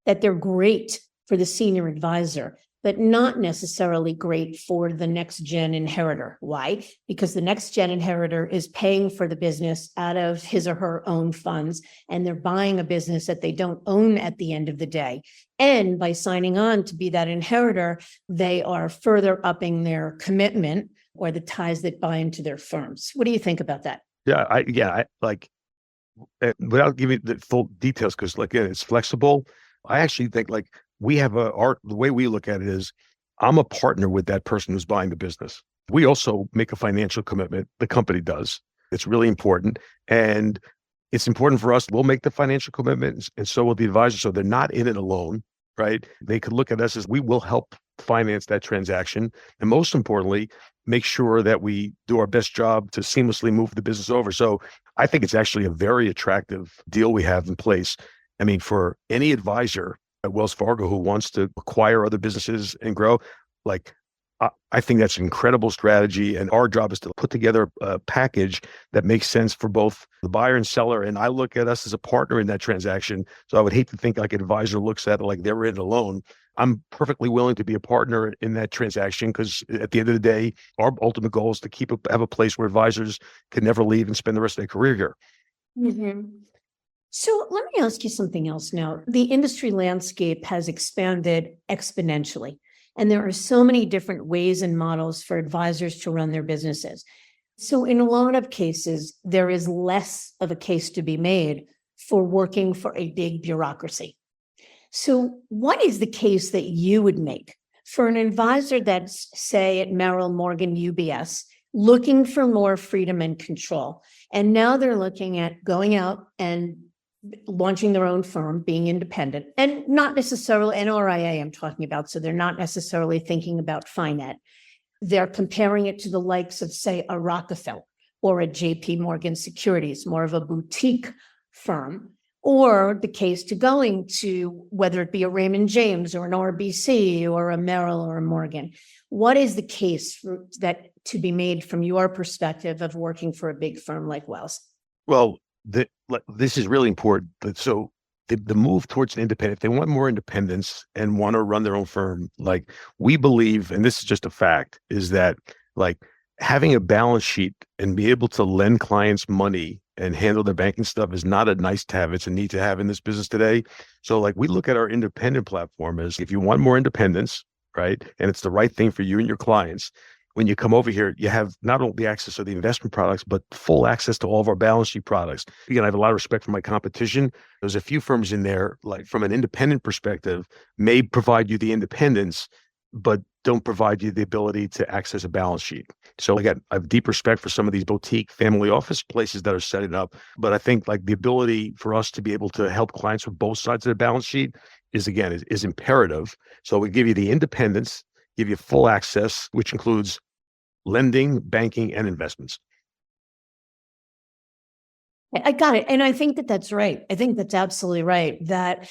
that they're great for the senior advisor, but not necessarily great for the next gen inheritor. Why? Because the next gen inheritor is paying for the business out of his or her own funds, and they're buying a business that they don't own at the end of the day. And by signing on to be that inheritor, they are further upping their commitment or the ties that bind to their firms. What do you think about that? I without giving the full details, because again, it's flexible. I actually think we have the way we look at it is I'm a partner with that person who's buying the business. We also make a financial commitment. The company does. It's really important. And it's important for us. We'll make the financial commitment, and so will the advisor. So they're not in it alone. right? They could look at us as we will help finance that transaction. And most importantly, make sure that we do our best job to seamlessly move the business over. So I think it's actually a very attractive deal we have in place. I mean, for any advisor at Wells Fargo who wants to acquire other businesses and grow, like I think that's an incredible strategy. And our job is to put together a package that makes sense for both the buyer and seller. And I look at us as a partner in that transaction. So I would hate to think like an advisor looks at it like they're in it alone. I'm perfectly willing to be a partner in that transaction because at the end of the day, our ultimate goal is to have a place where advisors can never leave and spend the rest of their career here. Mm-hmm. So let me ask you something else now. The industry landscape has expanded exponentially, and there are so many different ways and models for advisors to run their businesses. So in a lot of cases, there is less of a case to be made for working for a big bureaucracy. So what is the case that you would make for an advisor that's, say, at Merrill, Morgan, UBS, looking for more freedom and control? And now they're looking at going out and launching their own firm, being independent, and not necessarily NRIA I'm talking about. So they're not necessarily thinking about FINET. They're comparing it to the likes of, say, a Rockefeller or a JP Morgan Securities, more of a boutique firm, or the case to going to whether it be a Raymond James or an RBC or a Merrill or a Morgan. What is the case that to be made from your perspective of working for a big firm like Wells? Well, this is really important. So the move towards an independent, if they want more independence and want to run their own firm, like we believe, and this is just a fact, is that like having a balance sheet and be able to lend clients money and handle their banking stuff is not a nice to have, it's a need to have in this business today. So like we look at our independent platform as if you want more independence, right? And it's the right thing for you and your clients. When you come over here, you have not only access to the investment products, but full access to all of our balance sheet products. Again, I have a lot of respect for my competition. There's a few firms in there, like from an independent perspective, may provide you the independence, but don't provide you the ability to access a balance sheet. So again, I have deep respect for some of these boutique family office places that are setting up. But I think like the ability for us to be able to help clients with both sides of the balance sheet is imperative. So we give you the independence, give you full access, which includes lending, banking, and investments. I got it. And I think that that's right. I think that's absolutely right. That,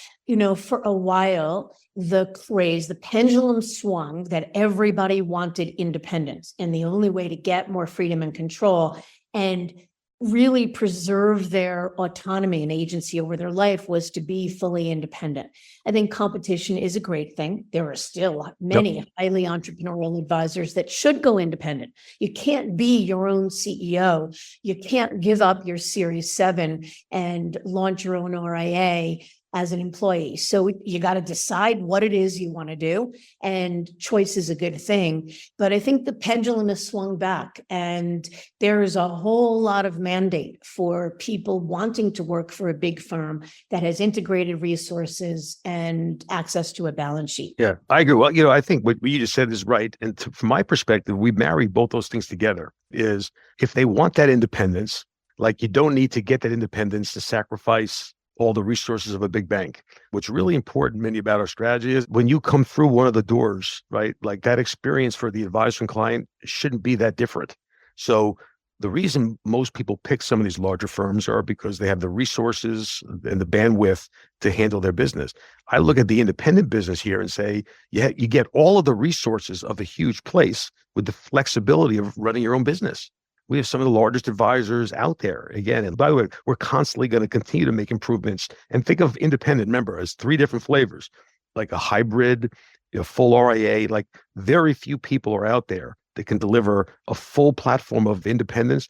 for a while, the pendulum swung that everybody wanted independence. And the only way to get more freedom and control and really preserve their autonomy and agency over their life was to be fully independent. I think competition is a great thing. There are still many highly entrepreneurial advisors that should go independent. You can't be your own CEO. You can't give up your Series 7 and launch your own RIA as an employee. So you got to decide what it is you want to do, and choice is a good thing. But I think the pendulum has swung back, and there is a whole lot of mandate for people wanting to work for a big firm that has integrated resources and access to a balance sheet. Yeah, I agree. Well, I think what you just said is right. And from my perspective, we marry both those things together. Is if they want that independence, like you don't need to get that independence to sacrifice all the resources of a big bank. What's really important, Minnie, about our strategy is when you come through one of the doors, right? Like that experience for the advisor and client shouldn't be that different. So the reason most people pick some of these larger firms are because they have the resources and the bandwidth to handle their business. I look at the independent business here and say, yeah, you get all of the resources of a huge place with the flexibility of running your own business. We have some of the largest advisors out there. Again, and by the way, we're constantly going to continue to make improvements. And think of independent, remember, as 3 different flavors, like a hybrid, full RIA. Like very few people are out there that can deliver a full platform of independence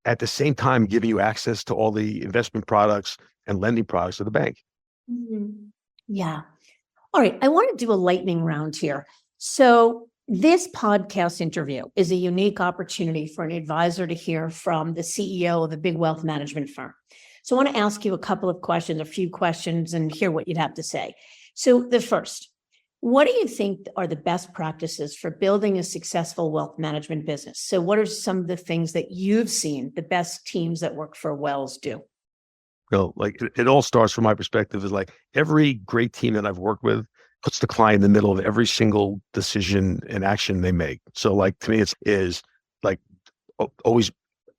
at the same time giving you access to all the investment products and lending products of the bank. Mm-hmm. Yeah. All right. I want to do a lightning round here. So this podcast interview is a unique opportunity for an advisor to hear from the CEO of a big wealth management firm. So I want to ask you a few questions, and hear what you'd have to say. So the first, what do you think are the best practices for building a successful wealth management business? So what are some of the things that you've seen the best teams that work for Wells do? Like it all starts from my perspective is like every great team that I've worked with, puts the client in the middle of every single decision and action they make. So like to me, it's is like always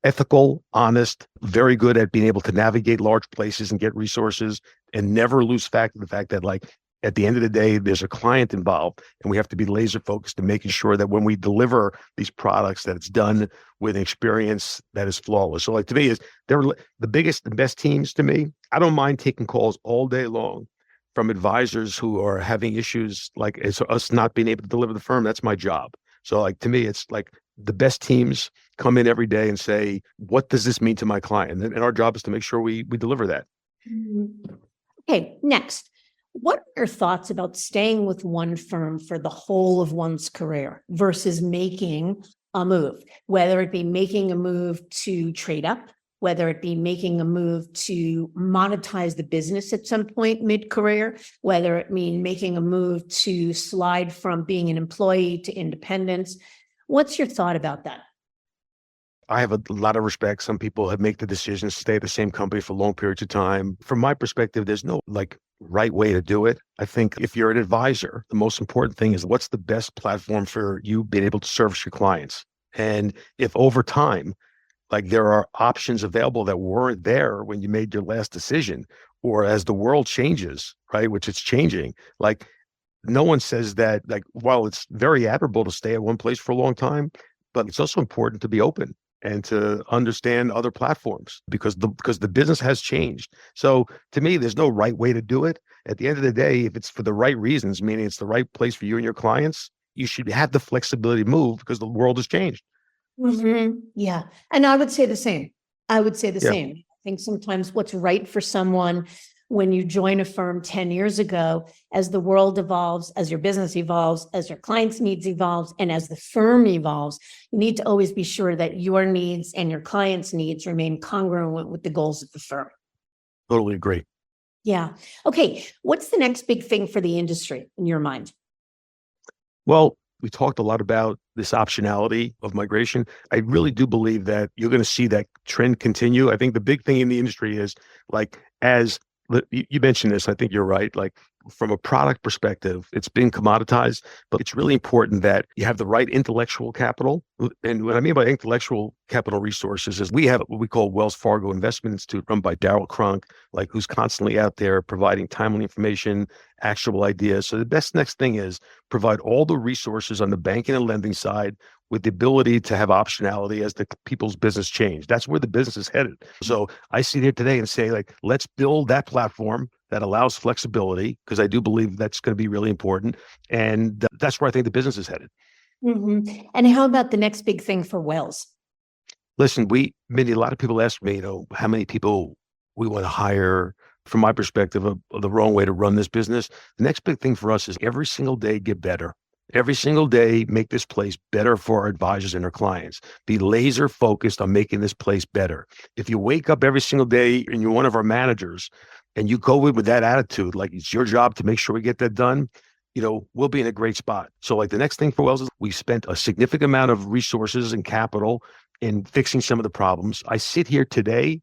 ethical, honest, very good at being able to navigate large places and get resources and never lose fact of the fact that like at the end of the day, there's a client involved and we have to be laser focused in making sure that when we deliver these products, that it's done with an experience that is flawless. So like to me is they're the biggest and best teams to me. I don't mind taking calls all day long from advisors who are having issues like it's us not being able to deliver the firm. That's my job. So like to me, it's like the best teams come in every day and say, what does this mean to my client? And our job is to make sure we deliver that. Okay, next. What are your thoughts about staying with one firm for the whole of one's career versus making a move, whether it be making a move to trade up, whether it be making a move to monetize the business at some point mid-career, whether it mean making a move to slide from being an employee to independence? What's your thought about that? I have a lot of respect. Some people have made the decision to stay at the same company for long periods of time. From my perspective, there's no like right way to do it. I think if you're an advisor, the most important thing is what's the best platform for you being able to service your clients. And if over time, like there are options available that weren't there when you made your last decision, or as the world changes, right, which it's changing, like no one says that, like, while it's very admirable to stay at one place for a long time, but it's also important to be open and to understand other platforms because the business has changed. So to me, there's no right way to do it. At the end of the day, if it's for the right reasons, meaning it's the right place for you and your clients, you should have the flexibility to move because the world has changed. Yeah. And I would say the same. I would say the Yeah. same. I think sometimes what's right for someone when you join a firm 10 years ago, as the world evolves, as your business evolves, as your clients' needs evolves, and as the firm evolves, you need to always be sure that your needs and your clients' needs remain congruent with the goals of the firm. Totally agree. Yeah. Okay. What's the next big thing for the industry in your mind? Well, we talked a lot about this optionality of migration. I really do believe that you're going to see that trend continue. I think the big thing in the industry is like, as you mentioned this, I think you're right. Like from a product perspective, it's been commoditized, but it's really important that you have the right intellectual capital. And what I mean by intellectual capital resources is we have what we call Wells Fargo Investment Institute run by Darryl Crunk, like who's constantly out there providing timely information, actionable ideas. So the best next thing is provide all the resources on the banking and lending side with the ability to have optionality as the people's business change. That's where the business is headed. So I sit here today and say, like, let's build that platform that allows flexibility, because I do believe that's going to be really important. And that's where I think the business is headed. And how about the next big thing for Wells? Listen, a lot of people ask me, how many people we want to hire. From my perspective of the wrong way to run this business. The next big thing for us is every single day get better. Every single day, make this place better for our advisors and our clients. Be laser focused on making this place better. If you wake up every single day and you're one of our managers and you go in with that attitude, like it's your job to make sure we get that done, we'll be in a great spot. So like the next thing for Wells is we spent a significant amount of resources and capital in fixing some of the problems. I sit here today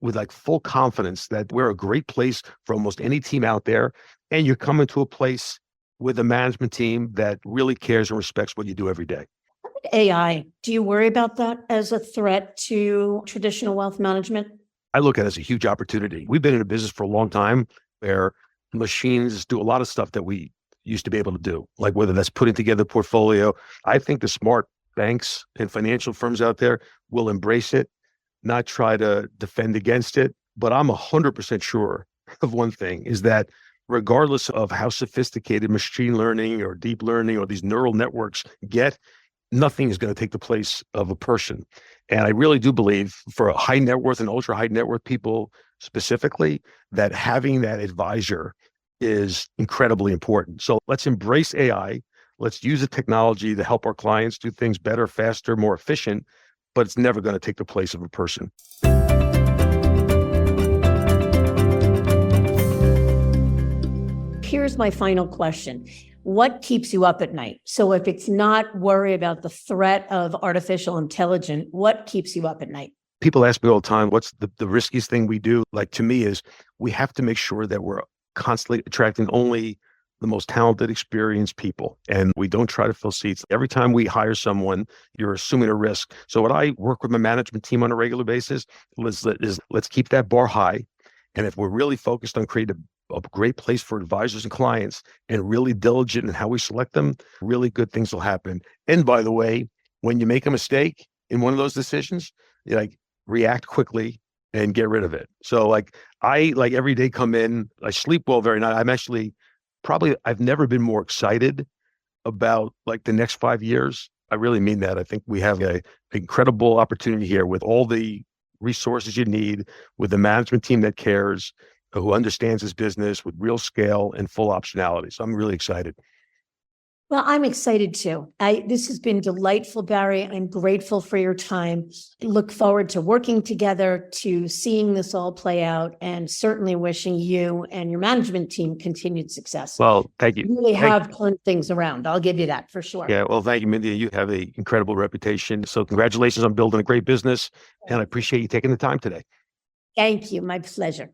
with like full confidence that we're a great place for almost any team out there. And you're coming to a place with a management team that really cares and respects what you do every day. AI, do you worry about that as a threat to traditional wealth management? I look at it as a huge opportunity. We've been in a business for a long time where machines do a lot of stuff that we used to be able to do, like whether that's putting together a portfolio. I think the smart banks and financial firms out there will embrace it, not try to defend against it. But I'm 100% sure of one thing is that regardless of how sophisticated machine learning or deep learning or these neural networks get, nothing is going to take the place of a person. And I really do believe for a high net worth and ultra high net worth people specifically, that having that advisor is incredibly important. So let's embrace AI. Let's use the technology to help our clients do things better, faster, more efficient, but it's never going to take the place of a person. Here's my final question. What keeps you up at night? So if it's not worry about the threat of artificial intelligence, what keeps you up at night? People ask me all the time, what's the riskiest thing we do? Like to me is we have to make sure that we're constantly attracting only the most talented, experienced people. And we don't try to fill seats. Every time we hire someone, you're assuming a risk. So what I work with my management team on a regular basis is let's keep that bar high. And if we're really focused on creating a great place for advisors and clients and really diligent in how we select them, really good things will happen. And by the way, when you make a mistake in one of those decisions, you react quickly and get rid of it. So I every day come in, I sleep well very night. I'm actually I've never been more excited about the next 5 years. I really mean that. I think we have an incredible opportunity here with all the resources you need, with a management team that cares, who understands his business with real scale and full optionality. So I'm really excited. Well, I'm excited too. This has been delightful, Barry. I'm grateful for your time. I look forward to working together, to seeing this all play out, and certainly wishing you and your management team continued success. Well, thank you. You really have turned things around. I'll give you that for sure. Yeah, well, thank you, Mindy. You have an incredible reputation. So congratulations on building a great business. And I appreciate you taking the time today. Thank you. My pleasure.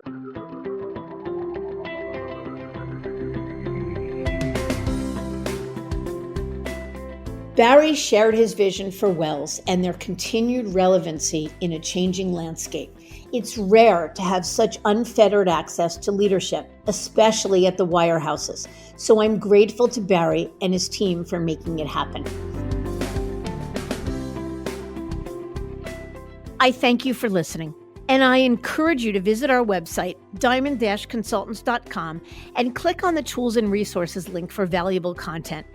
Barry shared his vision for Wells and their continued relevancy in a changing landscape. It's rare to have such unfettered access to leadership, especially at the wirehouses. So I'm grateful to Barry and his team for making it happen. I thank you for listening, and I encourage you to visit our website, diamond-consultants.com, and click on the Tools and Resources link for valuable content.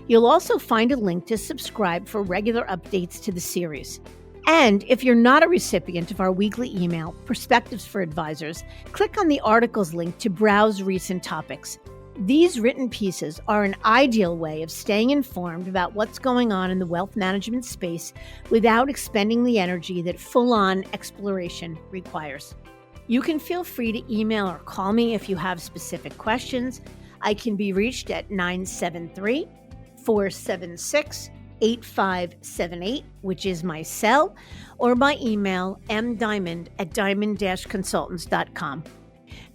You'll also find a link to subscribe for regular updates to the series. And if you're not a recipient of our weekly email, Perspectives for Advisors, click on the articles link to browse recent topics. These written pieces are an ideal way of staying informed about what's going on in the wealth management space without expending the energy that full-on exploration requires. You can feel free to email or call me if you have specific questions. I can be reached at 973-476-8578, which is my cell, or by email mdiamond@diamond-consultants.com.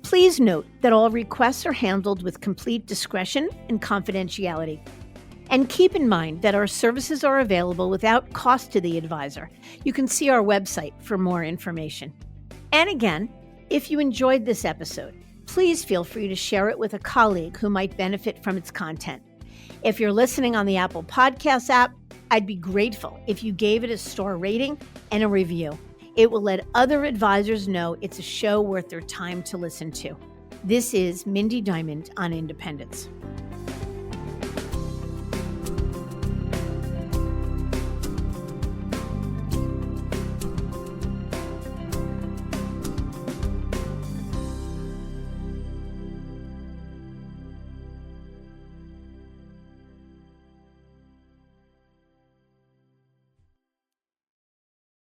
Please note that all requests are handled with complete discretion and confidentiality. And keep in mind that our services are available without cost to the advisor. You can see our website for more information. And again, if you enjoyed this episode, please feel free to share it with a colleague who might benefit from its content. If you're listening on the Apple Podcasts app, I'd be grateful if you gave it a star rating and a review. It will let other advisors know it's a show worth their time to listen to. This is Mindy Diamond on Independence.